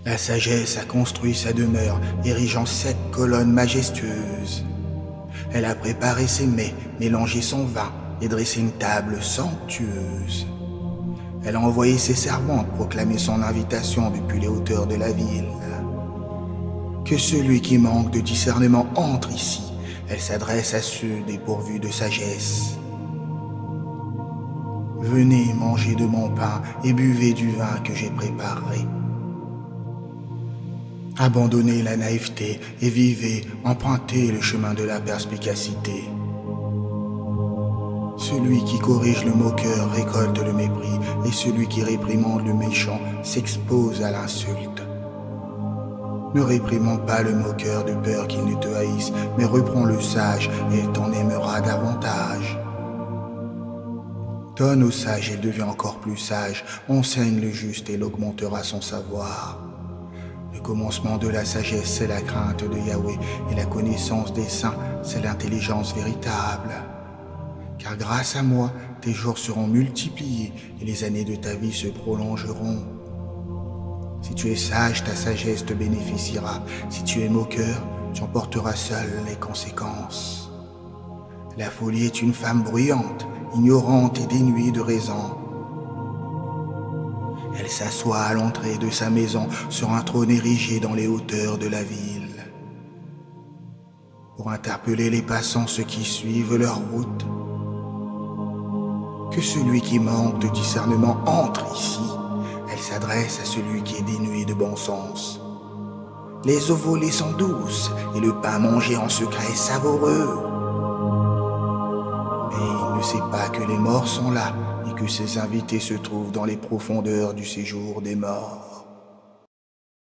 La sagesse a construit sa demeure, érigeant 7 colonnes majestueuses. Elle a préparé ses mets, mélangé son vin et dressé une table somptueuse. Elle a envoyé ses servantes proclamer son invitation depuis les hauteurs de la ville. Que celui qui manque de discernement entre ici. Elle s'adresse à ceux dépourvus de sagesse. Venez manger de mon pain et buvez du vin que j'ai préparé. Abandonnez la naïveté et vivez, empruntez le chemin de la perspicacité. Celui qui corrige le moqueur récolte le mépris, et celui qui réprimande le méchant s'expose à l'insulte. Ne réprimande pas le moqueur de peur qu'il ne te haïsse, mais reprends le sage et il t'en aimera davantage. Donne au sage et il devient encore plus sage, enseigne le juste et il augmentera son savoir. Le commencement de la sagesse, c'est la crainte de Yahweh, et la connaissance des saints, c'est l'intelligence véritable. Car grâce à moi, tes jours seront multipliés et les années de ta vie se prolongeront. Si tu es sage, ta sagesse te bénéficiera. Si tu es moqueur, tu en porteras seul les conséquences. La folie est une femme bruyante, ignorante et dénuée de raison. Elle s'assoit à l'entrée de sa maison sur un trône érigé dans les hauteurs de la ville. Pour interpeller les passants, ceux qui suivent leur route. Que celui qui manque de discernement entre ici. Elle s'adresse à celui qui est dénué de bon sens. Les eaux volées sont douces et le pain mangé en secret est savoureux. Mais il ne sait pas que les morts sont là et que ses invités se trouvent dans les profondeurs du séjour des morts.